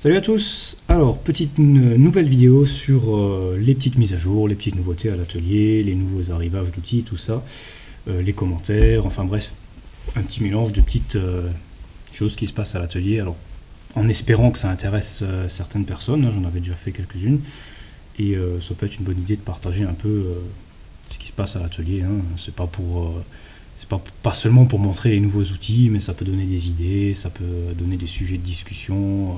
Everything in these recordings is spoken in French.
Salut à tous. Alors, petite nouvelle vidéo sur les petites mises à jour, les petites nouveautés à l'atelier, les nouveaux arrivages d'outils, tout ça, les commentaires, enfin bref, un petit mélange de petites choses qui se passent à l'atelier. Alors, en espérant que ça intéresse certaines personnes, hein, j'en avais déjà fait quelques-unes, et ça peut être une bonne idée de partager un peu ce qui se passe à l'atelier. Hein. C'est pas pour... c'est pas seulement pour montrer les nouveaux outils, mais ça peut donner des idées, ça peut donner des sujets de discussion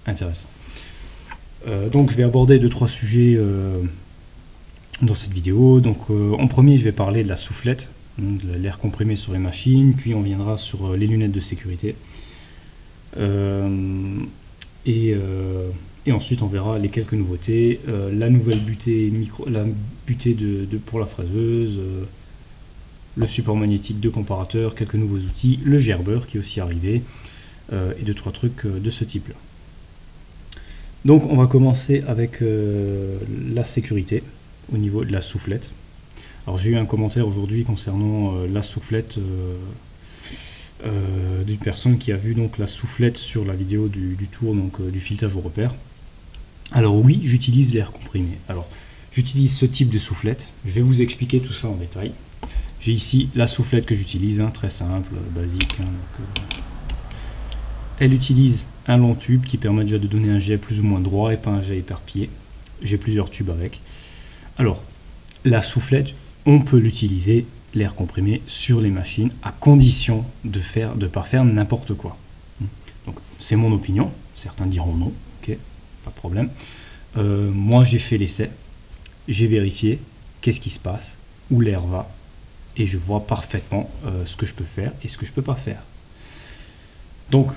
intéressants. Donc je vais aborder 2-3 sujets dans cette vidéo. Donc en premier, je vais parler de la soufflette, donc de l'air comprimé sur les machines, puis on viendra sur les lunettes de sécurité. Et ensuite on verra les quelques nouveautés, la nouvelle butée pour la fraiseuse, le support magnétique de comparateur, quelques nouveaux outils, le gerber qui est aussi arrivé, et 2-3 trucs de ce type là. Donc on va commencer avec la sécurité au niveau de la soufflette. Alors j'ai eu un commentaire aujourd'hui concernant la soufflette d'une personne qui a vu donc la soufflette sur la vidéo du tour donc, du filetage au repère. Alors oui, j'utilise l'air comprimé. Alors j'utilise ce type de soufflette, je vais vous expliquer tout ça en détail. J'ai ici la soufflette que j'utilise, hein, très simple, basique. Hein, elle utilise un long tube qui permet déjà de donner un jet plus ou moins droit et pas un jet éparpillé. J'ai plusieurs tubes avec. Alors, la soufflette, on peut l'utiliser, l'air comprimé, sur les machines, à condition de ne pas faire n'importe quoi. Donc, c'est mon opinion. Certains diront non, ok, pas de problème. Moi, j'ai fait l'essai, j'ai vérifié qu'est-ce qui se passe, où l'air va, et je vois parfaitement ce que je peux faire et ce que je ne peux pas faire. Donc,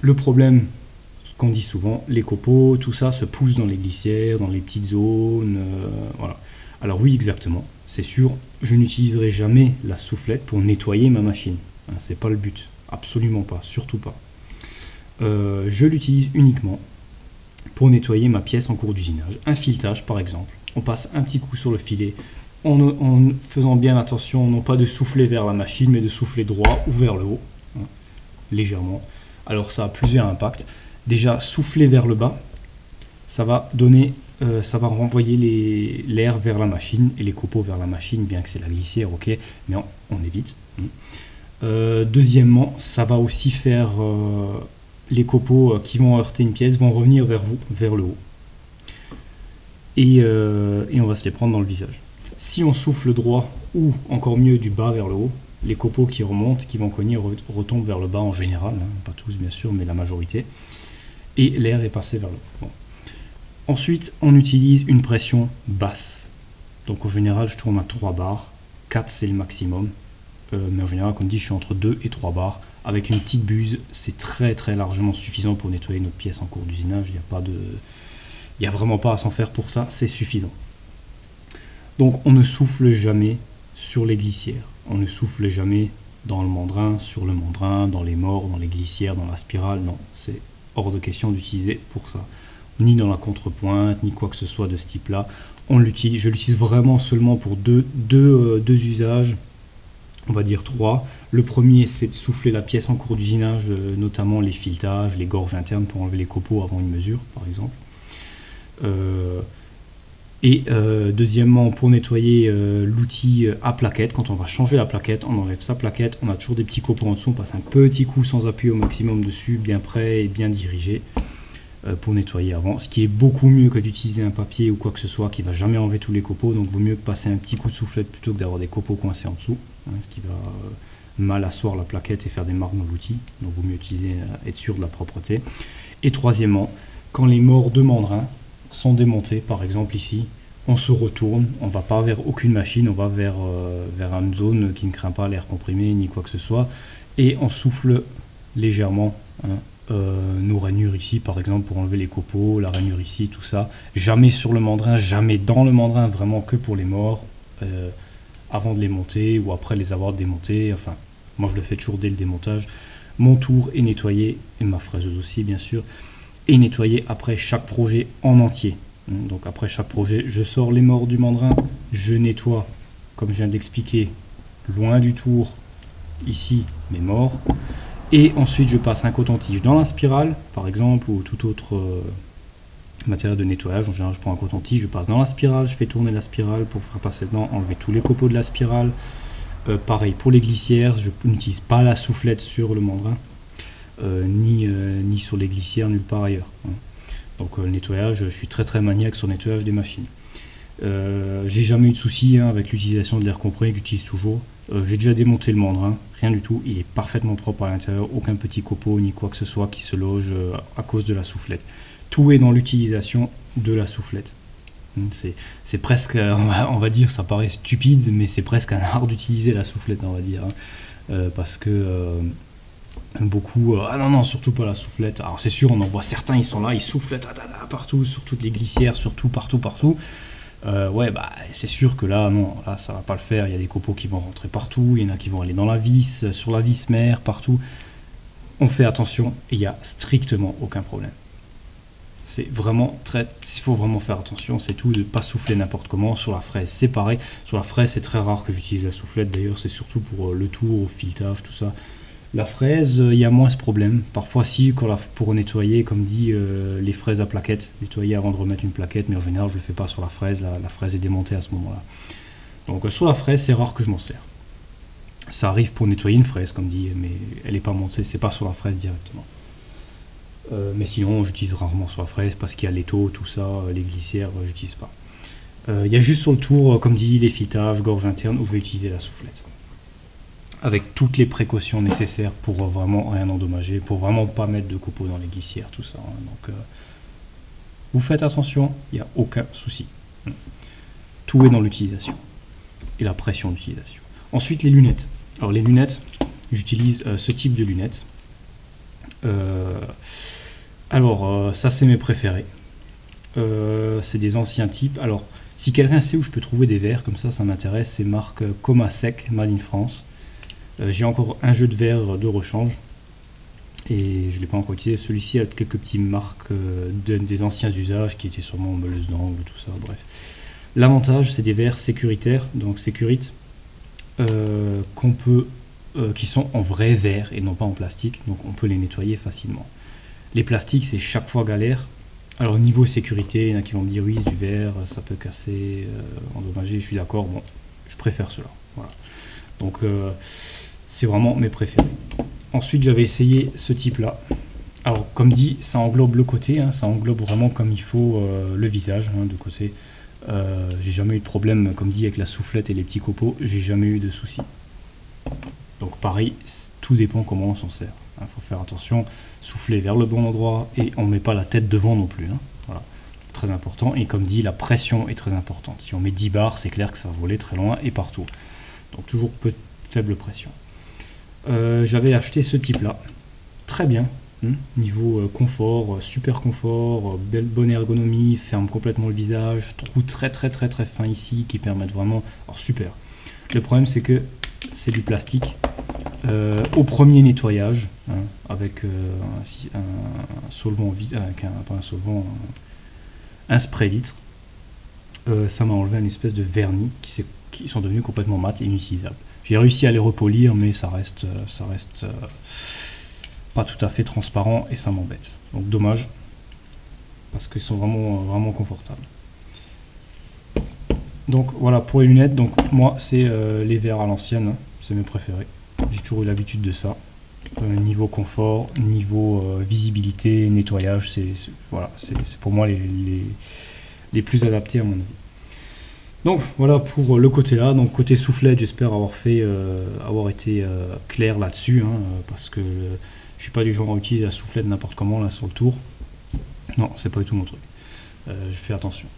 le problème, ce qu'on dit souvent, les copeaux, tout ça se pousse dans les glissières, dans les petites zones, voilà. Alors oui, exactement, c'est sûr, je n'utiliserai jamais la soufflette pour nettoyer ma machine. Hein, c'est pas le but, absolument pas, surtout pas. Je l'utilise uniquement pour nettoyer ma pièce en cours d'usinage. Un filetage, par exemple, on passe un petit coup sur le filet, en faisant bien attention, non pas de souffler vers la machine, mais de souffler droit ou vers le haut, hein, légèrement. Alors ça a plusieurs impacts. Déjà, souffler vers le bas, ça va donner, ça va renvoyer l'air vers la machine et les copeaux vers la machine, bien que c'est la glissière, ok, mais on évite. Deuxièmement, ça va aussi faire les copeaux qui vont heurter une pièce vont revenir vers vous, vers le haut. Et on va se les prendre dans le visage. Si on souffle droit ou encore mieux du bas vers le haut, les copeaux qui remontent, qui vont cogner, retombent vers le bas en général, hein, pas tous bien sûr, mais la majorité, et l'air est passé vers le haut. Bon. Ensuite, on utilise une pression basse. Donc en général, je tourne à 3 bars, 4 c'est le maximum, mais en général, comme dit, je suis entre 2 et 3 bars. Avec une petite buse, c'est très très largement suffisant pour nettoyer notre pièce en cours d'usinage. Il n'y a vraiment pas à s'en faire pour ça, c'est suffisant. Donc on ne souffle jamais sur les glissières. On ne souffle jamais dans le mandrin, sur le mandrin, dans les morts, dans les glissières, dans la spirale. Non, c'est hors de question d'utiliser pour ça. Ni dans la contrepointe, ni quoi que ce soit de ce type-là. Je l'utilise vraiment seulement pour deux usages, on va dire 3. Le premier, c'est de souffler la pièce en cours d'usinage, notamment les filetages, les gorges internes pour enlever les copeaux avant une mesure, par exemple. Deuxièmement, pour nettoyer l'outil à plaquette, quand on va changer la plaquette, on enlève sa plaquette, on a toujours des petits copeaux en dessous, on passe un petit coup sans appui au maximum dessus, bien prêt et bien dirigé pour nettoyer avant. Ce qui est beaucoup mieux que d'utiliser un papier ou quoi que ce soit qui ne va jamais enlever tous les copeaux, donc vaut mieux passer un petit coup de soufflette plutôt que d'avoir des copeaux coincés en dessous, hein, ce qui va mal asseoir la plaquette et faire des marques dans l'outil, donc vaut mieux être sûr de la propreté. Et troisièmement, quand les morts de mandrin sont démontés, par exemple ici, on se retourne, on ne va pas vers aucune machine, on va vers une zone qui ne craint pas l'air comprimé ni quoi que ce soit, et on souffle légèrement, hein, nos rainures ici par exemple pour enlever les copeaux, la rainure ici, tout ça, jamais sur le mandrin, jamais dans le mandrin, vraiment que pour les morts, avant de les monter ou après les avoir démontés, enfin, moi je le fais toujours dès le démontage. Mon tour est nettoyé, et ma fraiseuse aussi bien sûr, et nettoyer après chaque projet en entier. Donc après chaque projet, je sors les morts du mandrin, je nettoie, comme je viens d'expliquer, loin du tour, ici, mes morts, Et ensuite, je passe un coton-tige dans la spirale, par exemple, ou tout autre matériel de nettoyage. En général, je prends un coton-tige, je passe dans la spirale, je fais tourner la spirale pour faire passer dedans, enlever tous les copeaux de la spirale. Pareil pour les glissières, je n'utilise pas la soufflette sur le mandrin, ni sur les glissières, nulle part ailleurs. Donc le nettoyage, je suis très maniaque sur le nettoyage des machines. J'ai jamais eu de soucis avec l'utilisation de l'air comprimé que j'utilise toujours. J'ai déjà démonté le mandrin, rien du tout, il est parfaitement propre à l'intérieur, aucun petit copeau ni quoi que ce soit qui se loge à cause de la soufflette. Tout est dans l'utilisation de la soufflette. C'est presque, on va dire, ça paraît stupide, mais c'est presque un art d'utiliser la soufflette, on va dire. Parce que beaucoup, ah non, surtout pas la soufflette. Alors c'est sûr, on en voit certains, ils sont là, ils soufflent partout, sur toutes les glissières, surtout partout. Ouais, bah c'est sûr que là, non, là ça va pas le faire. Il y a des copeaux qui vont rentrer partout, il y en a qui vont aller dans la vis, sur la vis mère, partout. On fait attention et il n'y a strictement aucun problème. C'est vraiment il faut vraiment faire attention, c'est tout, de ne pas souffler n'importe comment. Sur la fraise, c'est pareil. Sur la fraise, c'est très rare que j'utilise la soufflette. D'ailleurs, c'est surtout pour le tour, au filetage, tout ça. La fraise, il y a moins ce problème. Parfois, si, pour nettoyer, comme dit, les fraises à plaquettes, nettoyer avant de remettre une plaquette, mais en général, je ne le fais pas sur la fraise. La fraise est démontée à ce moment-là. Donc, sur la fraise, c'est rare que je m'en sers. Ça arrive pour nettoyer une fraise, comme dit, mais elle n'est pas montée, c'est pas sur la fraise directement. Mais sinon, j'utilise rarement sur la fraise parce qu'il y a l'étau, tout ça, les glissières, j'utilise pas. Il y a juste sur le tour, comme dit, les filetages, gorge interne, où je vais utiliser la soufflette. Avec toutes les précautions nécessaires pour vraiment rien endommager, pour vraiment pas mettre de copeaux dans les glissières, tout ça. Donc, vous faites attention, il n'y a aucun souci. Tout est dans l'utilisation et la pression d'utilisation. Ensuite, les lunettes. Alors, les lunettes, j'utilise ce type de lunettes. Ça, c'est mes préférés. C'est des anciens types. Alors, si quelqu'un sait où je peux trouver des verres comme ça m'intéresse. C'est marque Coma Sec, Made in France. J'ai encore un jeu de verre de rechange et je ne l'ai pas encore utilisé. Celui-ci a quelques petites marques des anciens usages qui étaient sûrement en meuleuse d'angle, tout ça, bref. L'avantage, c'est des verres sécuritaires, donc Sécurite, qui sont en vrai verre et non pas en plastique, donc on peut les nettoyer facilement. Les plastiques, c'est chaque fois galère. Alors niveau sécurité, il y en a qui vont me dire oui, du verre, ça peut casser, endommager, je suis d'accord, bon, je préfère cela. Voilà. Donc c'est vraiment mes préférés. Ensuite, j'avais essayé ce type-là. Alors comme dit, ça englobe le côté, ça englobe vraiment comme il faut le visage de côté. J'ai jamais eu de problème, comme dit, avec la soufflette et les petits copeaux, j'ai jamais eu de soucis. Donc pareil, tout dépend comment on s'en sert. Faut faire attention, souffler vers le bon endroit et on ne met pas la tête devant non plus. Voilà, très important. Et comme dit, la pression est très importante. Si on met 10 bars, c'est clair que ça va voler très loin et partout. Donc toujours faible pression. J'avais acheté ce type-là, très bien. Niveau confort, super confort, bonne ergonomie, ferme complètement le visage, trou très fin ici qui permettent vraiment. Alors super. Le problème c'est que c'est du plastique. Au premier nettoyage, avec un solvant, pas un solvant, un spray vitre, ça m'a enlevé une espèce de vernis qui sont devenus complètement mat et inutilisables. J'ai réussi à les repolir, mais ça reste pas tout à fait transparent et ça m'embête. Donc dommage, parce qu'ils sont vraiment confortables. Donc voilà pour les lunettes. Donc moi c'est les verres à l'ancienne, c'est mes préférés. J'ai toujours eu l'habitude de ça. Niveau confort, niveau visibilité, nettoyage, c'est pour moi les plus adaptés à mon avis. Donc voilà pour le côté là. Donc côté soufflette, j'espère avoir été clair là-dessus, parce que je suis pas du genre à utiliser la soufflette n'importe comment là sur le tour. Non, c'est pas du tout mon truc. Je fais attention.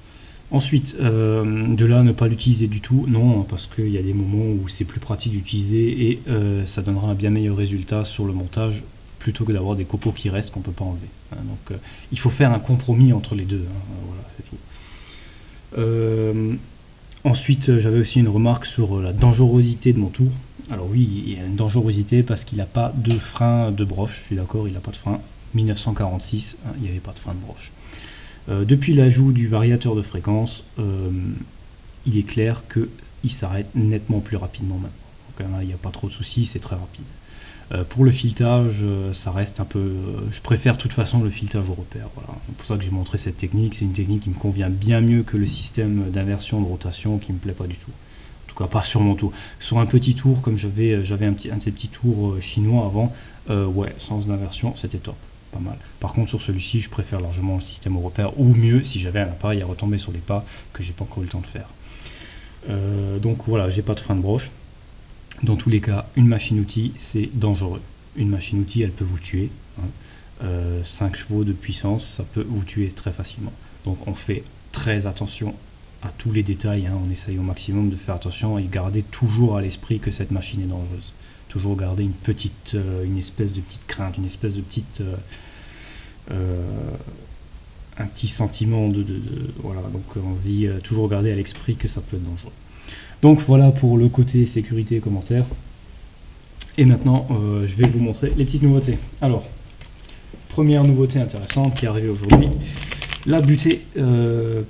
Ensuite, de là ne pas l'utiliser du tout, non, parce qu'il y a des moments où c'est plus pratique d'utiliser et ça donnera un bien meilleur résultat sur le montage plutôt que d'avoir des copeaux qui restent qu'on peut pas enlever. Donc il faut faire un compromis entre les deux. Voilà, c'est tout. Ensuite, j'avais aussi une remarque sur la dangerosité de mon tour. Alors oui, il y a une dangerosité parce qu'il n'a pas de frein de broche. Je suis d'accord, il n'a pas de frein. 1946, il n'y avait pas de frein de broche. Depuis l'ajout du variateur de fréquence, il est clair qu'il s'arrête nettement plus rapidement maintenant. Donc là, il n'y a pas trop de soucis, c'est très rapide. Pour le filetage, ça reste un peu... je préfère de toute façon le filetage au repère. Voilà. C'est pour ça que j'ai montré cette technique. C'est une technique qui me convient bien mieux que le système d'inversion de rotation qui me plaît pas du tout. En tout cas, pas sur mon tour. Sur un petit tour, comme j'avais un de ces petits tours chinois avant, ouais, sens d'inversion, c'était top. Pas mal. Par contre, sur celui-ci, je préfère largement le système au repère, ou mieux, si j'avais un appareil à retomber sur les pas, que j'ai pas encore eu le temps de faire. Donc voilà, j'ai pas de frein de broche. Dans tous les cas, une machine-outil, c'est dangereux. Une machine-outil, elle peut vous tuer. 5 chevaux de puissance, ça peut vous tuer très facilement. Donc on fait très attention à tous les détails. On essaye au maximum de faire attention et garder toujours à l'esprit que cette machine est dangereuse. Toujours garder une espèce de petite crainte, une espèce de petite... un petit sentiment voilà, donc on se dit toujours garder à l'esprit que ça peut être dangereux. Donc voilà pour le côté sécurité et commentaires. Et maintenant, je vais vous montrer les petites nouveautés. Alors, première nouveauté intéressante qui est arrivée aujourd'hui, la butée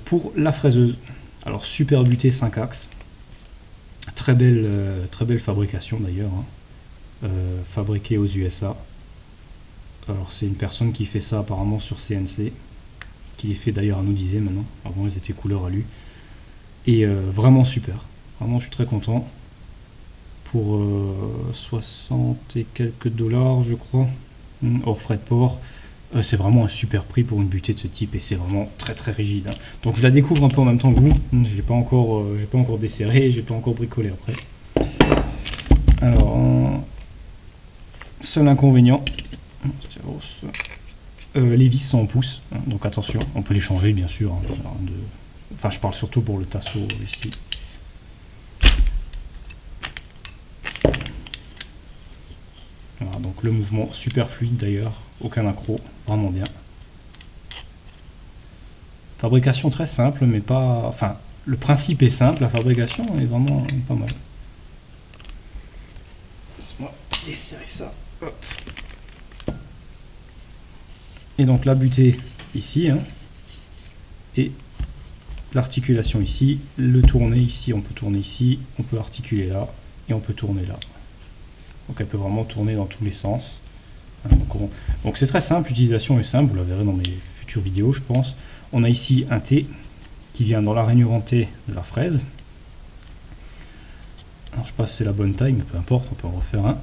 pour la fraiseuse. Alors, super butée 5 axes. Très belle fabrication d'ailleurs, fabriquée aux USA. Alors, c'est une personne qui fait ça apparemment sur CNC, qui les fait d'ailleurs anodisé maintenant. Avant, ils étaient couleur alu. Et vraiment super. Vraiment, je suis très content. Pour 60 et quelques dollars, je crois, hors frais de port. C'est vraiment un super prix pour une butée de ce type et c'est vraiment très très rigide. Donc je la découvre un peu en même temps que vous. J'ai pas encore desserré, j'ai pas encore bricolé après. Alors, seul inconvénient, les vis sont en pouces, donc attention, on peut les changer bien sûr. Enfin, je parle surtout pour le tasseau ici. Voilà, donc le mouvement super fluide d'ailleurs, aucun accroc, vraiment bien. Fabrication très simple, mais pas... Enfin, le principe est simple, la fabrication est vraiment pas mal. Laisse-moi desserrer ça. Hop. Et donc la butée ici, et l'articulation ici, le tourner ici, on peut tourner ici, on peut articuler là, et on peut tourner là. Donc elle peut vraiment tourner dans tous les sens. Donc c'est très simple, l'utilisation est simple, vous la verrez dans mes futures vidéos je pense. On a ici un T qui vient dans la rainure en T de la fraise. Alors je sais pas si c'est la bonne taille, mais peu importe, on peut en refaire un.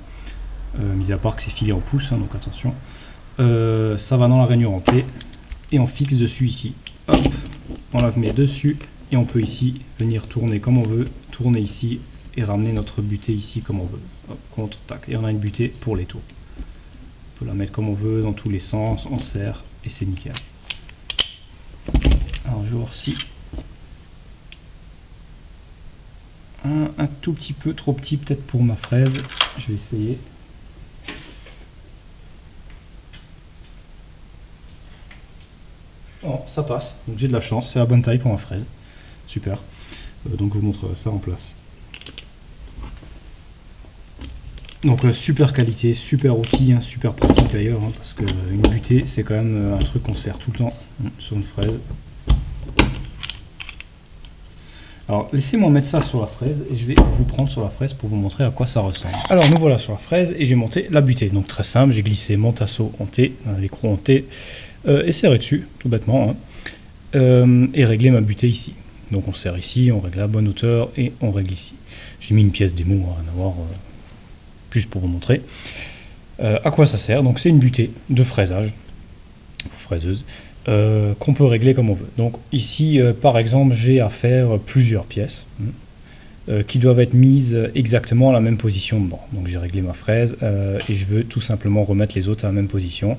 Mis à part que c'est filé en pouces, donc attention. Ça va dans la rainure en T et on fixe dessus ici. Hop, on la met dessus et on peut ici venir tourner comme on veut, tourner ici et ramener notre butée ici comme on veut. Hop, contre, tac, et on a une butée pour les tours. On peut la mettre comme on veut, dans tous les sens, on serre, et c'est nickel. Alors je vais voir si... Un tout petit peu trop petit peut-être pour ma fraise. Je vais essayer. Oh, ça passe, donc j'ai de la chance, c'est la bonne taille pour ma fraise. Super. Donc je vous montre ça en place. Donc super qualité, super outil, super pratique d'ailleurs, parce qu'une butée c'est quand même un truc qu'on sert tout le temps sur une fraise. Alors laissez-moi mettre ça sur la fraise et je vais vous prendre sur la fraise pour vous montrer à quoi ça ressemble. Alors nous voilà sur la fraise et j'ai monté la butée, donc très simple, j'ai glissé mon tasseau en T, l'écrou en T, et serré dessus, tout bêtement, et réglé ma butée ici. Donc on serre ici, on règle la bonne hauteur et on règle ici. J'ai mis une pièce démo, rien à voir, juste pour vous montrer à quoi ça sert. Donc c'est une butée de fraisage, fraiseuse, qu'on peut régler comme on veut. Donc ici, par exemple, j'ai à faire plusieurs pièces qui doivent être mises exactement à la même position dedans. Donc j'ai réglé ma fraise et je veux tout simplement remettre les autres à la même position.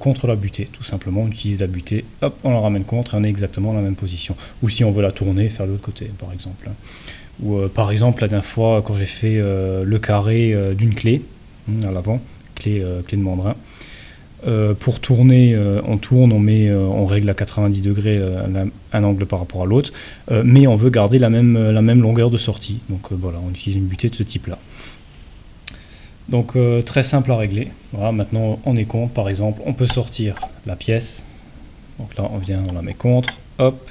Contre la butée, tout simplement, on utilise la butée, hop, on la ramène contre et on est exactement à la même position. Ou si on veut la tourner, faire de l'autre côté, par exemple. Ou par exemple, la dernière fois, quand j'ai fait le carré d'une clé, à l'avant, clé de mandrin, pour tourner, on tourne, on règle à 90 degrés un angle par rapport à l'autre, mais on veut garder la même longueur de sortie. Donc voilà, on utilise une butée de ce type-là. Donc très simple à régler. Voilà, maintenant on est contre, par exemple, on peut sortir la pièce. Donc là on vient, on la met contre, hop.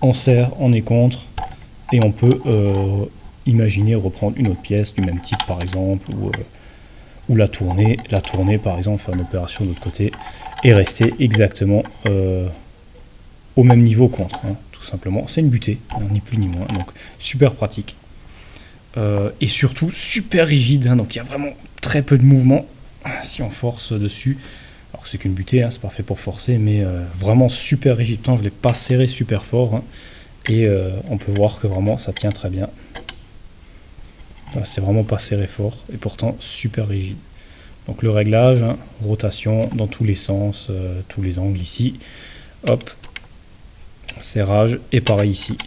On serre, on est contre, et on peut imaginez reprendre une autre pièce du même type par exemple, ou la tourner par exemple, faire une opération de l'autre côté, et rester exactement au même niveau contre, hein, tout simplement. C'est une butée, hein, ni plus ni moins, donc super pratique. Et surtout super rigide, hein, donc il y a vraiment très peu de mouvement si on force dessus. Alors c'est qu'une butée, hein, c'est pas fait pour forcer, mais vraiment super rigide. Tant je l'ai pas serré super fort, hein, et on peut voir que vraiment ça tient très bien. C'est vraiment pas serré fort et pourtant super rigide. Donc le réglage, hein, rotation dans tous les sens, tous les angles ici. Hop, serrage et pareil ici.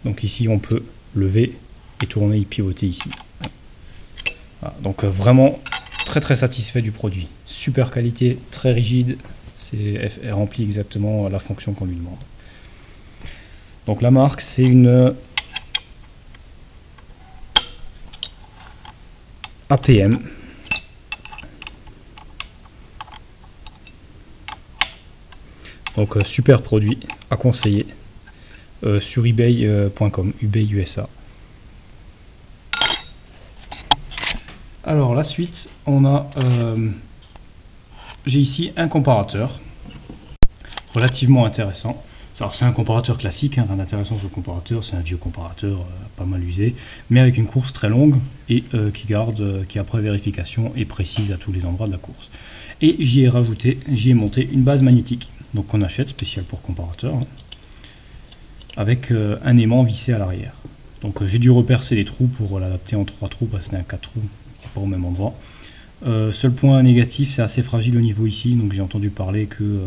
Donc ici on peut lever et tourner et pivoter ici. Voilà, donc vraiment très satisfait du produit. Super qualité, très rigide, elle remplit exactement la fonction qu'on lui demande. Donc la marque, c'est une APM. Donc super produit à conseiller sur ebay.com, eBay USA. Alors la suite, on a j'ai ici un comparateur relativement intéressant. Alors c'est un comparateur classique, hein, rien d'intéressant sur le comparateur, c'est un vieux comparateur pas mal usé, mais avec une course très longue et qui après vérification est précise à tous les endroits de la course. Et j'y ai monté une base magnétique, donc qu'on achète spécial pour comparateur, hein, avec un aimant vissé à l'arrière. Donc j'ai dû repercer les trous pour l'adapter en 3 trous parce que c'est un 4 trous qui n'est pas au même endroit. Seul point négatif, c'est assez fragile au niveau ici, donc j'ai entendu parler que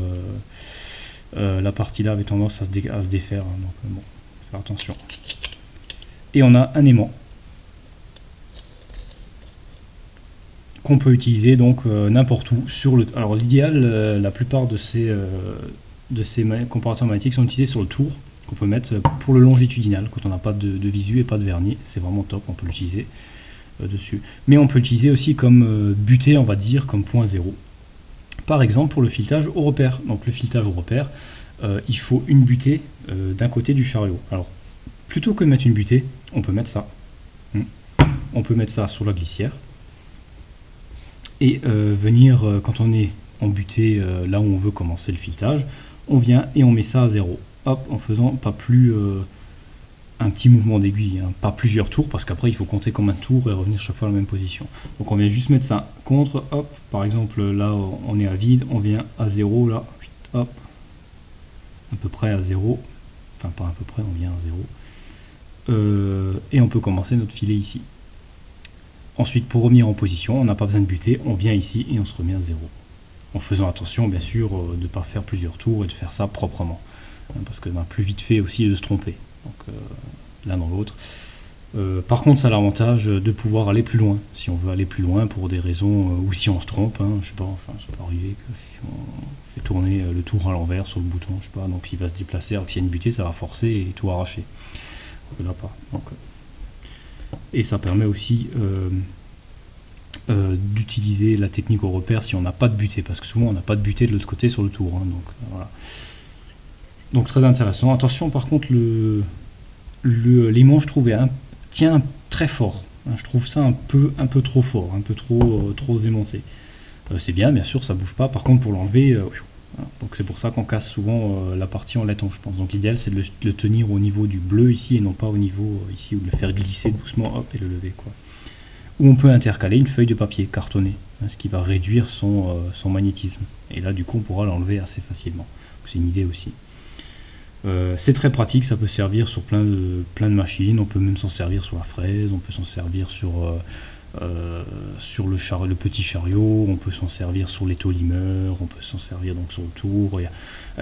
la partie là avait tendance à se défaire, hein, donc bon, faire attention. Et on a un aimant qu'on peut utiliser donc n'importe où sur le. Alors l'idéal, la plupart de ces comparateurs magnétiques sont utilisés sur le tour, qu'on peut mettre pour le longitudinal quand on n'a pas de visu et pas de vernis. C'est vraiment top, on peut l'utiliser dessus. Mais on peut l'utiliser aussi comme butée, on va dire, comme point zéro. Par exemple pour le filetage au repère. Donc le filetage au repère, il faut une butée d'un côté du chariot. Alors plutôt que de mettre une butée, on peut mettre ça. On peut mettre ça sur la glissière et venir, quand on est en butée là où on veut commencer le filetage, on vient et on met ça à zéro. Hop, en faisant pas plus un petit mouvement d'aiguille, hein, pas plusieurs tours, parce qu'après il faut compter comme un tour et revenir chaque fois à la même position. Donc on vient juste mettre ça contre, hop, par exemple là on est à vide, on vient à zéro, là, hop, à peu près à zéro, enfin pas à peu près, on vient à zéro, et on peut commencer notre filet ici. Ensuite pour revenir en position, on n'a pas besoin de buter, on vient ici et on se remet à zéro. En faisant attention bien sûr de ne pas faire plusieurs tours et de faire ça proprement, hein, parce que plus vite fait aussi de se tromper. Donc l'un dans l'autre. Par contre, ça a l'avantage de pouvoir aller plus loin, si on veut aller plus loin pour des raisons, ou si on se trompe, hein, je sais pas, enfin ça peut arriver que si on fait tourner le tour à l'envers sur le bouton, je sais pas, donc il va se déplacer, alors que s'il y a une butée, ça va forcer et tout arracher. Donc, là, pas. Donc, et ça permet aussi d'utiliser la technique au repère si on n'a pas de butée, parce que souvent on n'a pas de butée de l'autre côté sur le tour, hein, donc voilà. Donc très intéressant. Attention par contre, l'aimant je trouvais tient très fort. Je trouve ça un peu trop fort, un peu trop aimanté. C'est bien sûr, ça bouge pas. Par contre pour l'enlever, donc c'est pour ça qu'on casse souvent la partie en laiton, je pense. Donc l'idéal c'est de le tenir au niveau du bleu ici et non pas au niveau ici, ou de le faire glisser doucement, hop, et le lever quoi. Ou on peut intercaler une feuille de papier cartonné, hein, ce qui va réduire son magnétisme. Et là du coup on pourra l'enlever assez facilement. C'est une idée aussi. C'est très pratique, ça peut servir sur plein de machines, on peut même s'en servir sur la fraise, on peut s'en servir sur le petit chariot, on peut s'en servir sur l'étau-limeur, on peut s'en servir donc sur le tour.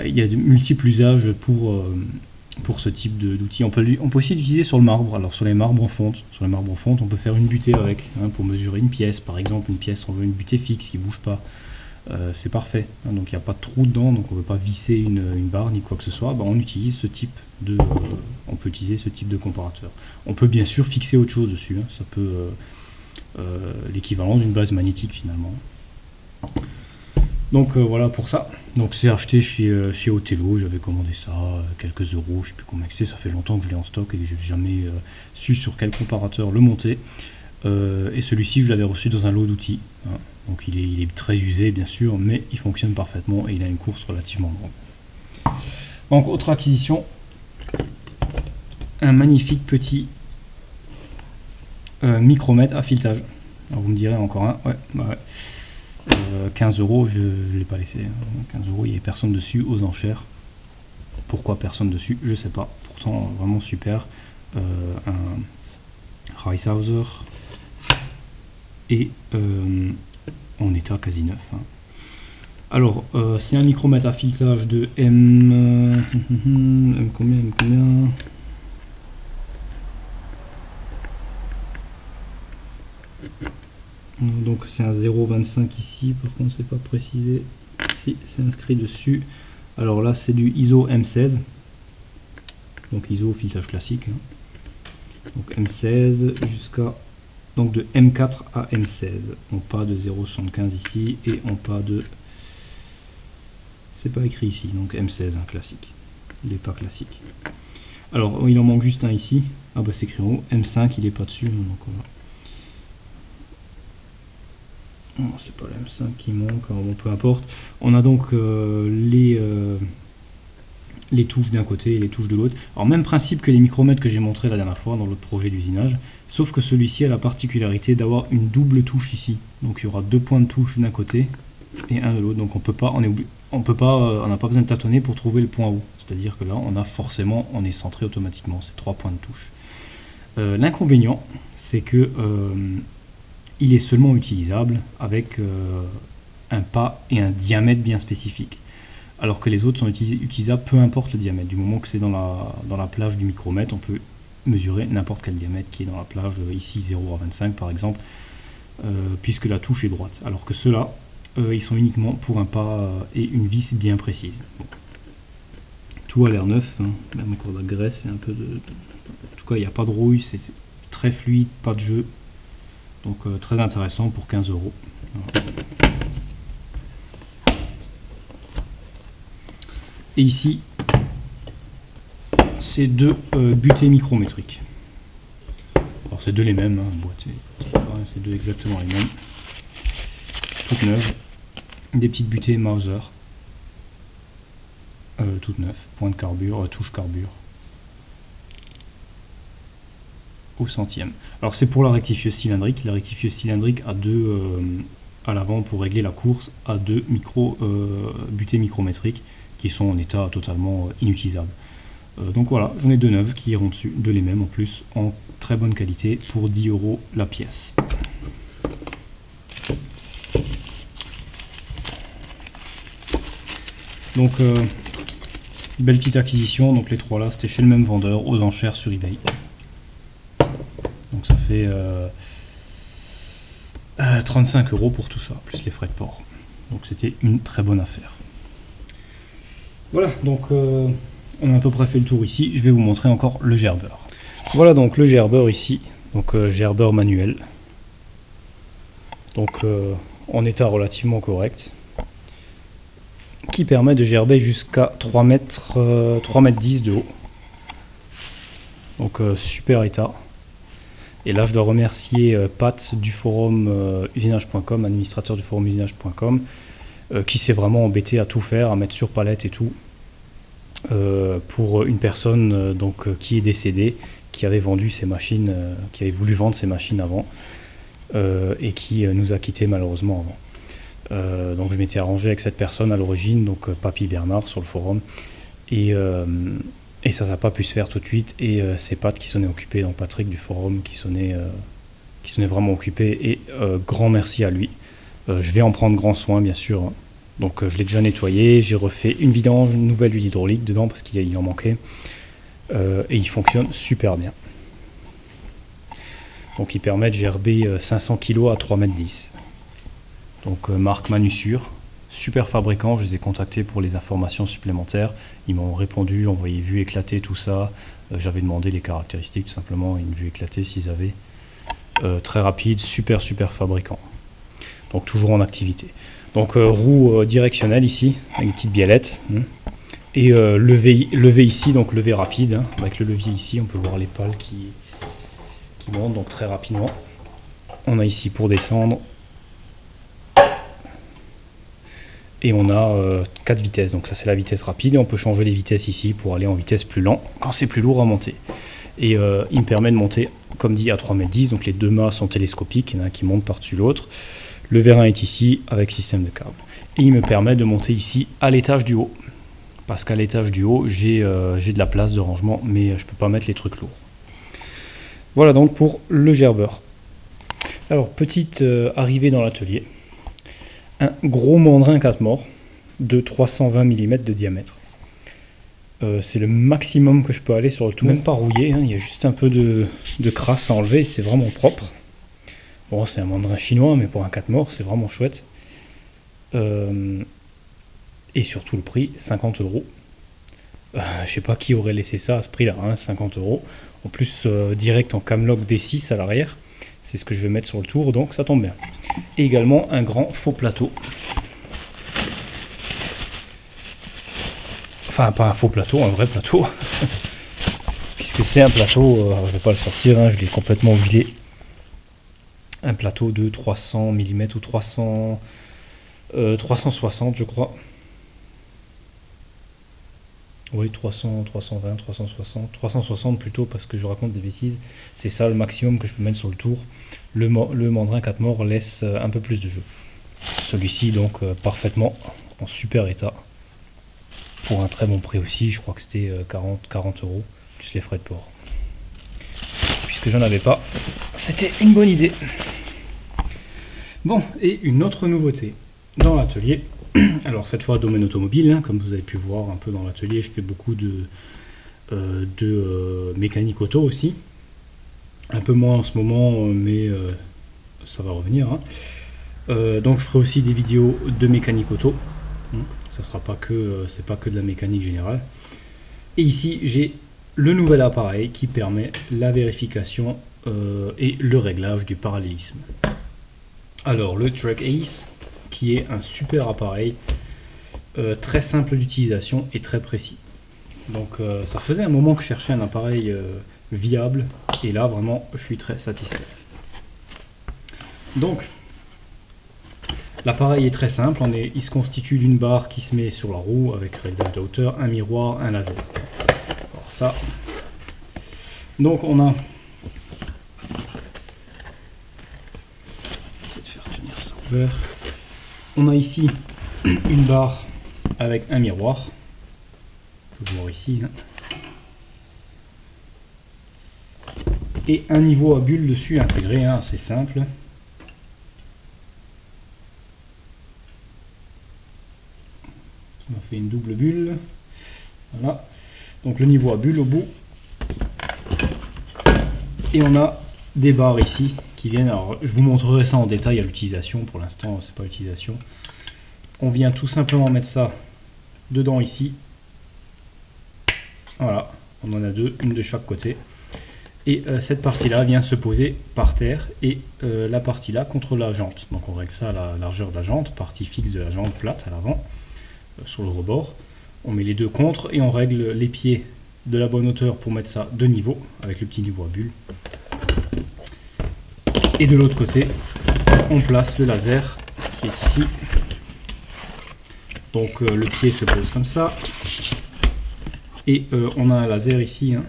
Il y a de multiples usages pour ce type d'outil. On peut aussi l'utiliser sur le marbre, alors sur les marbres en fonte. Sur les marbres en fonte, on peut faire une butée avec, hein, pour mesurer une pièce, par exemple une pièce, on veut une butée fixe qui ne bouge pas. C'est parfait, hein, donc il n'y a pas de trou dedans, donc on ne veut pas visser une barre ni quoi que ce soit, on utilise ce type on peut utiliser ce type de comparateur. On peut bien sûr fixer autre chose dessus, hein, ça peut l'équivalent d'une base magnétique finalement. Donc voilà pour ça. Donc c'est acheté chez Othello, j'avais commandé ça, quelques euros, je sais plus combien c'est, ça fait longtemps que je l'ai en stock et que j'ai jamais su sur quel comparateur le monter. Et celui-ci je l'avais reçu dans un lot d'outils, hein. Donc il est très usé bien sûr, mais il fonctionne parfaitement et il a une course relativement grande. Donc autre acquisition, un magnifique petit micromètre à filetage. Alors vous me direz encore un, ouais, bah ouais. 15 euros, je ne l'ai pas laissé. 15 euros, il n'y avait personne dessus aux enchères. Pourquoi personne dessus, je sais pas. Pourtant, vraiment super. Un Reishauser et en état quasi neuf, hein. Alors, c'est un micromètre à filetage de M combien, donc c'est un 0,25 ici, par contre c'est pas précisé. Si, c'est inscrit dessus. Alors là c'est du ISO M16. Donc ISO filetage classique, hein. Donc M16 jusqu'à, donc de M4 à M16. On pas de 0,75 ici et on pas de, c'est pas écrit ici, donc M16, hein, classique. Il est pas classique. Alors il en manque juste un ici. Ah bah c'est écrit en haut. M5 il est pas dessus, donc voilà. C'est pas la M5 qui manque, alors bon, peu importe. On a donc les touches d'un côté et les touches de l'autre. Alors même principe que les micromètres que j'ai montré la dernière fois dans l'autre projet d'usinage, sauf que celui-ci a la particularité d'avoir une double touche ici. Donc il y aura deux points de touche d'un côté et un de l'autre. Donc on peut pas, on n'a pas besoin de tâtonner pour trouver le point haut. C'est-à-dire que là on a forcément, on est centré automatiquement, c'est trois points de touche. L'inconvénient, c'est que il est seulement utilisable avec un pas et un diamètre bien spécifique. Alors que les autres sont utilisables peu importe le diamètre. Du moment que c'est dans la plage du micromètre, on peut mesurer n'importe quel diamètre qui est dans la plage, ici 0,25 par exemple, puisque la touche est droite. Alors que ceux-là, ils sont uniquement pour un pas et une vis bien précise. Bon. Tout a l'air neuf, hein. Même encore de la graisse et un peu de... En tout cas, il n'y a pas de rouille, c'est très fluide, pas de jeu. Donc très intéressant pour 15 euros. Voilà. Et ici, c'est deux butées micrométriques. Alors c'est deux les mêmes, hein, c'est deux exactement les mêmes. Toutes neuves. Des petites butées Mauser. Toutes neuves. Point de carbure, touche carbure. Au centième. Alors c'est pour la rectifieuse cylindrique. La rectifieuse cylindrique a deux à l'avant pour régler la course, à deux butées micrométriques qui sont en état totalement inutilisable. Donc voilà, j'en ai deux neuves qui iront dessus, deux les mêmes en plus, en très bonne qualité pour 10 euros la pièce. Donc belle petite acquisition, donc les trois là c'était chez le même vendeur aux enchères sur eBay. Donc ça fait 35 euros pour tout ça, plus les frais de port. Donc c'était une très bonne affaire. Voilà, donc on a à peu près fait le tour ici. Je vais vous montrer encore le gerbeur. Voilà donc le gerbeur ici, donc gerbeur manuel. Donc en état relativement correct, qui permet de gerber jusqu'à 3 mètres 10 de haut. Donc super état. Et là je dois remercier Pat du forum usinage.com, administrateur du forum usinage.com, qui s'est vraiment embêté à tout faire, à mettre sur palette et tout, pour une personne qui est décédée, qui avait vendu ses machines, qui avait voulu vendre ses machines avant, et qui nous a quittés malheureusement avant. Donc je m'étais arrangé avec cette personne à l'origine, donc Papy Bernard sur le forum, et ça n'a pas pu se faire tout de suite, et c'est Pat qui s'en est occupé, donc Patrick du forum qui s'en est vraiment occupé, et grand merci à lui. Je vais en prendre grand soin bien sûr, hein. Donc je l'ai déjà nettoyé, j'ai refait une vidange, une nouvelle huile hydraulique dedans parce qu'il en manquait, et il fonctionne super bien. Donc il permet de gerber 500 kg à 3,10 m. Donc marque Manusure, super fabricant, je les ai contactés pour les informations supplémentaires, ils m'ont répondu, envoyé vue éclatée, tout ça, j'avais demandé les caractéristiques tout simplement, une vue éclatée s'ils avaient. Très rapide, super fabricant. Donc toujours en activité. Donc roue directionnelle ici, avec une petite biellette. Et lever ici, donc lever rapide, hein. Avec le levier ici, on peut voir les pales qui montent donc très rapidement. On a ici pour descendre. Et on a 4 vitesses, donc ça c'est la vitesse rapide, et on peut changer les vitesses ici pour aller en vitesse plus lent quand c'est plus lourd à monter. Et il me permet de monter, comme dit, à 3,10 m, donc les deux mâts sont télescopiques, il y en a un qui monte par-dessus l'autre. Le vérin est ici avec système de câble. Et il me permet de monter ici à l'étage du haut. Parce qu'à l'étage du haut, j'ai de la place de rangement, mais je ne peux pas mettre les trucs lourds. Voilà donc pour le gerbeur. Alors, petite arrivée dans l'atelier. Un gros mandrin 4 morts de 320 mm de diamètre. C'est le maximum que je peux aller sur le tour. Même pas rouillé, hein, il y a juste un peu de crasse à enlever, c'est vraiment propre. Bon, c'est un mandrin chinois, mais pour un 4 morts, c'est vraiment chouette. Et surtout le prix, 50 €. Je sais pas qui aurait laissé ça à ce prix-là, hein, 50 €. En plus, direct en camlock D6 à l'arrière. C'est ce que je vais mettre sur le tour, donc ça tombe bien. Et également un grand faux plateau. Enfin, pas un faux plateau, un vrai plateau. Puisque c'est un plateau, je vais pas le sortir, hein, je l'ai complètement huilé. Un plateau de 300 mm ou 360 je crois. Oui, 300, 320, 360, 360 plutôt parce que je raconte des bêtises. C'est ça le maximum que je peux mettre sur le tour. Le mandrin 4 morts laisse un peu plus de jeu. Celui-ci donc parfaitement en super état. Pour un très bon prix aussi, je crois que c'était 40 €, plus les frais de port. Puisque j'en avais pas, c'était une bonne idée. Bon, et une autre nouveauté dans l'atelier. Alors cette fois domaine automobile, hein, comme vous avez pu voir un peu dans l'atelier, je fais beaucoup de mécanique auto aussi. Un peu moins en ce moment, mais ça va revenir. Hein. Donc je ferai aussi des vidéos de mécanique auto. Ça sera pas que, c'est pas que de la mécanique générale. Et ici j'ai le nouvel appareil qui permet la vérification et le réglage du parallélisme. Alors le Trek Ace, qui est un super appareil, très simple d'utilisation et très précis. Donc ça faisait un moment que je cherchais un appareil viable, et là vraiment je suis très satisfait. Donc l'appareil est très simple, il se constitue d'une barre qui se met sur la roue avec réglage de hauteur, un miroir, un laser. Alors ça, donc on a, essayer de faire tenir ça ouvert. On a ici une barre avec un miroir. On peut voir ici. Hein. Et un niveau à bulles dessus intégré, hein, assez simple. On a fait une double bulle. Voilà. Donc le niveau à bulles au bout. Et on a des barres ici qui viennent. Alors je vous montrerai ça en détail à l'utilisation. Pour l'instant, c'est pas l'utilisation. On vient tout simplement mettre ça dedans ici. Voilà. On en a deux, une de chaque côté. Et cette partie-là vient se poser par terre et la partie là contre la jante. Donc on règle ça à la largeur de la jante, partie fixe de la jante plate à l'avant, sur le rebord. On met les deux contre et on règle les pieds de la bonne hauteur pour mettre ça de niveau, avec le petit niveau à bulles. Et de l'autre côté, on place le laser qui est ici. Donc le pied se pose comme ça. Et on a un laser ici. Hein.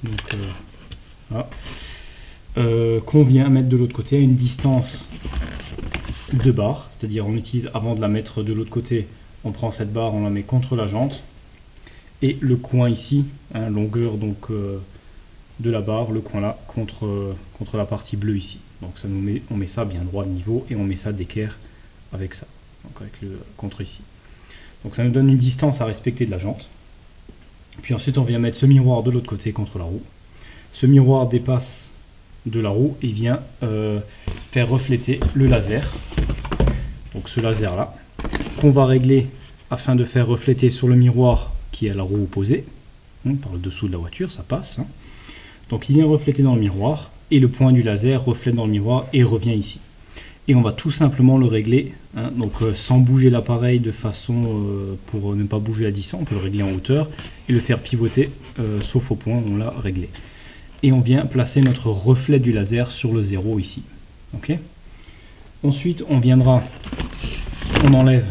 Donc, voilà. Qu'on vient mettre de l'autre côté à une distance de barre, c'est-à-dire on utilise, avant de la mettre de l'autre côté, on prend cette barre, on la met contre la jante, et le coin ici, hein, longueur donc de la barre, le coin là, contre la partie bleue ici. Donc ça on met ça bien droit de niveau, et on met ça d'équerre avec ça, donc avec le contre ici. Donc ça nous donne une distance à respecter de la jante. Puis ensuite on vient mettre ce miroir de l'autre côté contre la roue. Ce miroir dépasse de la roue et vient faire refléter le laser. Donc ce laser là, qu'on va régler afin de faire refléter sur le miroir qui est à la roue opposée. Hein, par le dessous de la voiture, ça passe. Hein. Donc il vient refléter dans le miroir et le point du laser reflète dans le miroir et revient ici. et on va tout simplement le régler, hein, donc sans bouger l'appareil de façon pour ne pas bouger la distance. On peut le régler en hauteur et le faire pivoter sauf au point où on l'a réglé. Et on vient placer notre reflet du laser sur le 0 ici. Okay. Ensuite on enlève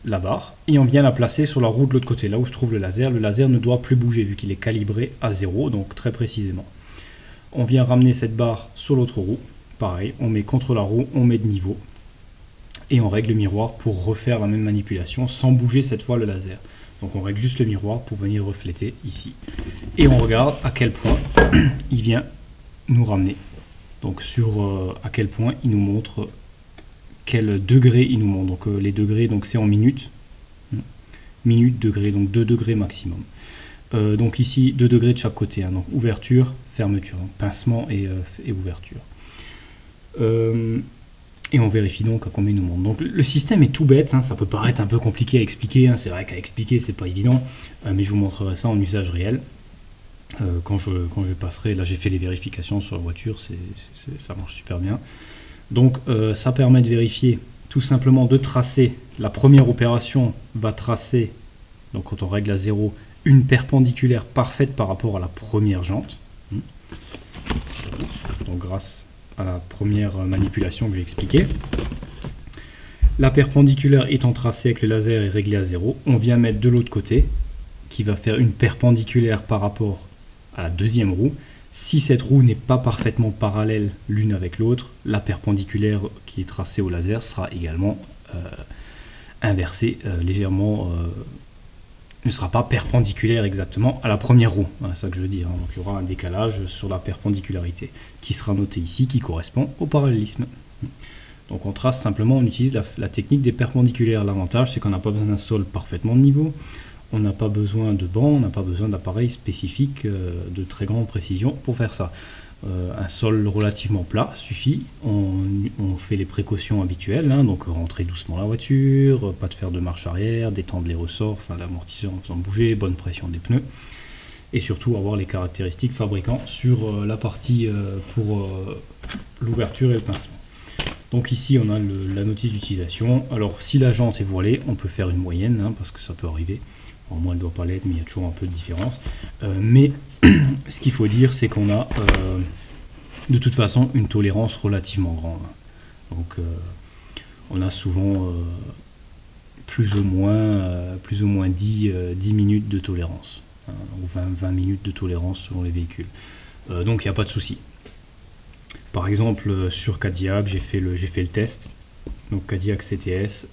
la barre et on vient la placer sur la roue de l'autre côté, là où se trouve le laser. Le laser ne doit plus bouger vu qu'il est calibré à 0, donc très précisément. On vient ramener cette barre sur l'autre roue. Pareil, on met contre la roue, on met de niveau et on règle le miroir pour refaire la même manipulation sans bouger cette fois le laser. Donc on règle juste le miroir pour venir refléter ici. Et on regarde à quel point il vient nous ramener. Donc sur à quel point il nous montre quel degré il nous montre. Donc les degrés, donc c'est en minutes. Minutes, degrés, donc 2 degrés maximum. Donc ici 2 degrés de chaque côté. Hein, donc ouverture, fermeture, donc pincement et ouverture. Et on vérifie donc à combien il nous montre. Donc le système est tout bête, hein, ça peut paraître un peu compliqué à expliquer, hein, c'est vrai qu'à expliquer c'est pas évident, mais je vous montrerai ça en usage réel quand je passerai. Là j'ai fait les vérifications sur la voiture, ça marche super bien. Donc ça permet de vérifier tout simplement de tracer. La première opération va tracer, donc quand on règle à 0, une perpendiculaire parfaite par rapport à la première jante. Donc grâce à la première manipulation que j'ai expliquée. La perpendiculaire étant tracée avec le laser et réglée à 0, on vient mettre de l'autre côté, qui va faire une perpendiculaire par rapport à la deuxième roue. Si cette roue n'est pas parfaitement parallèle l'une avec l'autre, la perpendiculaire qui est tracée au laser sera également inversée légèrement, ne sera pas perpendiculaire exactement à la première roue, c'est ça que je veux dire. Donc il y aura un décalage sur la perpendicularité qui sera noté ici, qui correspond au parallélisme. Donc on trace simplement, on utilise la technique des perpendiculaires. L'avantage c'est qu'on n'a pas besoin d'un sol parfaitement de niveau, on n'a pas besoin de banc, on n'a pas besoin d'appareils spécifiques de très grande précision pour faire ça. Un sol relativement plat suffit, on fait les précautions habituelles, hein, donc rentrer doucement la voiture, pas de faire de marche arrière, détendre les ressorts, enfin l'amortisseur en faisant bouger, bonne pression des pneus, et surtout avoir les caractéristiques fabricants sur la partie pour l'ouverture et le pincement. Donc ici on a la notice d'utilisation. Alors si la jante est voilée, on peut faire une moyenne, hein, parce que ça peut arriver. Au moins elle ne doit pas l'être, mais il y a toujours un peu de différence. Mais ce qu'il faut dire, c'est qu'on a de toute façon une tolérance relativement grande. Donc on a souvent plus ou moins 10 minutes de tolérance, hein, ou 20 minutes de tolérance selon les véhicules. Donc il n'y a pas de souci. Par exemple sur Cadillac, j'ai fait le test. Donc Cadillac CTS.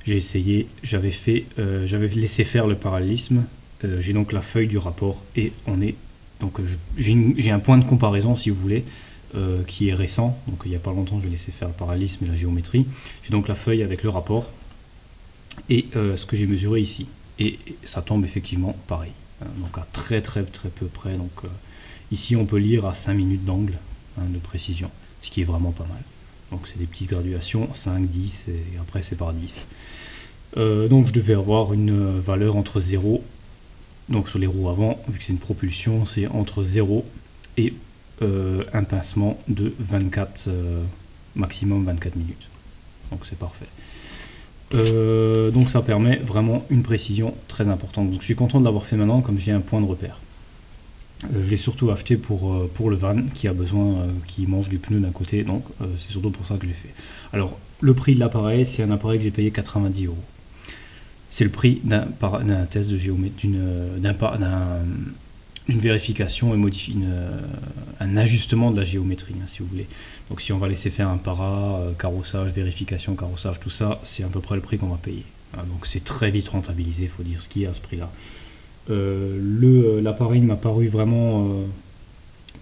J'ai essayé, j'avais laissé faire le parallélisme, j'ai donc la feuille du rapport et on est donc j'ai un point de comparaison si vous voulez qui est récent, donc il n'y a pas longtemps j'ai laissé faire le parallélisme et la géométrie. J'ai donc la feuille avec le rapport et ce que j'ai mesuré ici et ça tombe effectivement pareil, hein, donc à très peu près. Donc ici on peut lire à 5 minutes d'angle, hein, de précision, ce qui est vraiment pas mal. Donc c'est des petites graduations, 5, 10 et après c'est par 10. Donc je devais avoir une valeur entre 0, donc sur les roues avant, vu que c'est une propulsion, c'est entre 0 et un pincement de 24, maximum 24 minutes. Donc c'est parfait. Donc ça permet vraiment une précision très importante. Donc je suis content de l'avoir fait maintenant, comme j'ai un point de repère. Je l'ai surtout acheté pour le van qui a besoin, qui mange du pneu d'un côté, donc c'est surtout pour ça que je l'ai fait. Alors le prix de l'appareil, c'est un appareil que j'ai payé 90 €. C'est le prix d'un test de géométrie, d'une vérification et un ajustement de la géométrie, hein, si vous voulez. Donc si on va laisser faire un carrossage, vérification, carrossage, tout ça, c'est à peu près le prix qu'on va payer. Hein, donc c'est très vite rentabilisé, il faut dire ce qu'il y a à ce prix-là. L'appareil m'a paru vraiment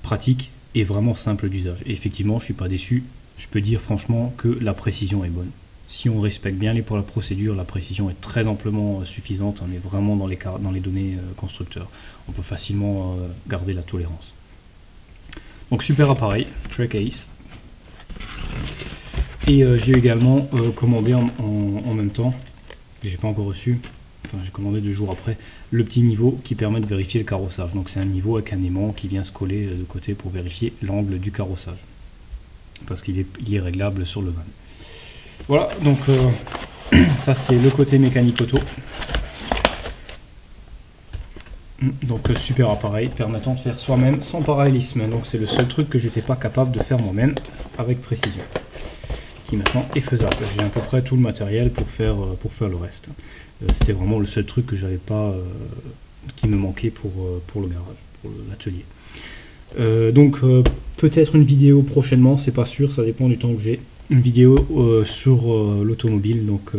pratique et vraiment simple d'usage. Et effectivement, je ne suis pas déçu. Je peux dire franchement que la précision est bonne. Si on respecte bien pour la procédure, la précision est très amplement suffisante. On est vraiment dans les données constructeurs. On peut facilement garder la tolérance. Donc super appareil, Trek Ace. Et j'ai également commandé en même temps, et j'ai pas encore reçu, enfin j'ai commandé 2 jours après, le petit niveau qui permet de vérifier le carrossage. Donc c'est un niveau avec un aimant qui vient se coller de côté pour vérifier l'angle du carrossage. parce qu'il est réglable sur le van. Voilà, donc ça c'est le côté mécanique auto. Donc super appareil permettant de faire soi-même sans parallélisme. Donc c'est le seul truc que je n'étais pas capable de faire moi-même avec précision, qui maintenant est faisable. J'ai à peu près tout le matériel pour faire le reste. C'était vraiment le seul truc que j'avais pas, qui me manquait pour le garage, pour l'atelier. Donc peut-être une vidéo prochainement, c'est pas sûr, ça dépend du temps que j'ai. Une vidéo sur l'automobile, donc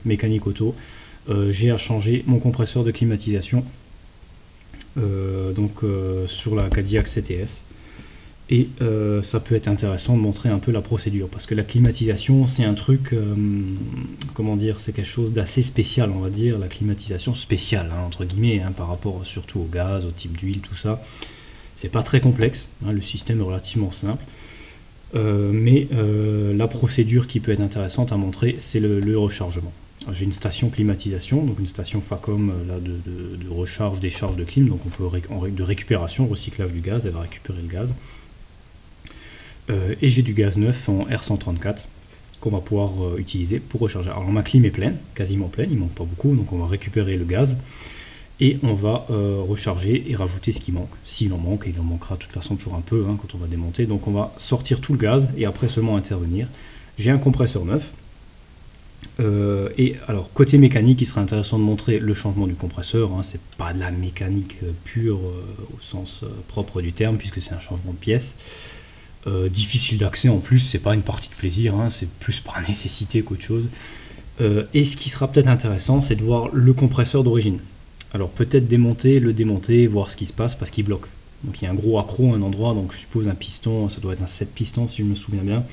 mécanique auto. J'ai à changer mon compresseur de climatisation. Sur la Cadillac CTS, et ça peut être intéressant de montrer un peu la procédure, parce que la climatisation c'est un truc, comment dire, c'est quelque chose d'assez spécial, on va dire, la climatisation spéciale, hein, entre guillemets, hein, par rapport surtout au gaz, au type d'huile, tout ça. C'est pas très complexe, hein, le système est relativement simple, mais la procédure qui peut être intéressante à montrer, c'est le rechargement. J'ai une station climatisation, donc une station Facom là, de recharge, décharge de clim, donc on peut de récupération, recyclage du gaz, elle va récupérer le gaz. Et j'ai du gaz neuf en R134 qu'on va pouvoir utiliser pour recharger. Alors ma clim est pleine, quasiment pleine, il ne manque pas beaucoup, donc on va récupérer le gaz et on va recharger et rajouter ce qui manque. S'il en manque, et il en manquera de toute façon toujours un peu, hein, quand on va démonter, donc on va sortir tout le gaz et après seulement intervenir. J'ai un compresseur neuf. Et alors côté mécanique, il serait intéressant de montrer le changement du compresseur, hein, c'est pas de la mécanique pure au sens propre du terme, puisque c'est un changement de pièce. Difficile d'accès en plus, c'est pas une partie de plaisir, hein, c'est plus par nécessité qu'autre chose. Et ce qui sera peut-être intéressant, c'est de voir le compresseur d'origine. Alors peut-être le démonter, voir ce qui se passe, parce qu'il bloque. Donc il y a un gros accro à un endroit, donc je suppose un piston, ça doit être un 7 pistons si je me souviens bien,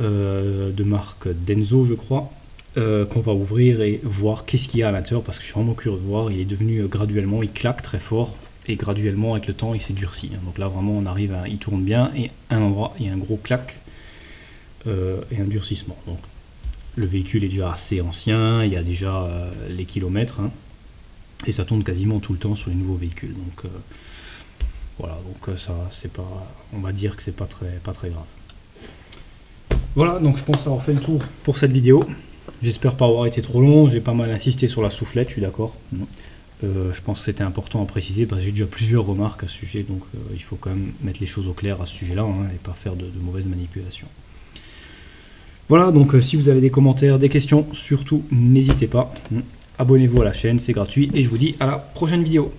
de marque Denso je crois, qu'on va ouvrir et voir qu'est-ce qu'il y a à l'intérieur, parce que je suis vraiment curieux de voir. Il est devenu graduellement, il claque très fort et graduellement avec le temps il s'est durci, hein. Donc là vraiment on arrive il tourne bien et à un endroit il y a un gros claque et un durcissement. Donc le véhicule est déjà assez ancien, il y a déjà les kilomètres, hein, et ça tourne quasiment tout le temps sur les nouveaux véhicules, donc voilà, donc ça c'est pas, on va dire que c'est pas très grave. Voilà, donc je pense avoir fait le tour pour cette vidéo. J'espère pas avoir été trop long, j'ai pas mal insisté sur la soufflette, je suis d'accord. Je pense que c'était important à préciser, parce que j'ai déjà plusieurs remarques à ce sujet, donc il faut quand même mettre les choses au clair à ce sujet-là, hein, et pas faire de mauvaises manipulations. Voilà, donc si vous avez des commentaires, des questions, surtout n'hésitez pas. Abonnez-vous à la chaîne, c'est gratuit, et je vous dis à la prochaine vidéo.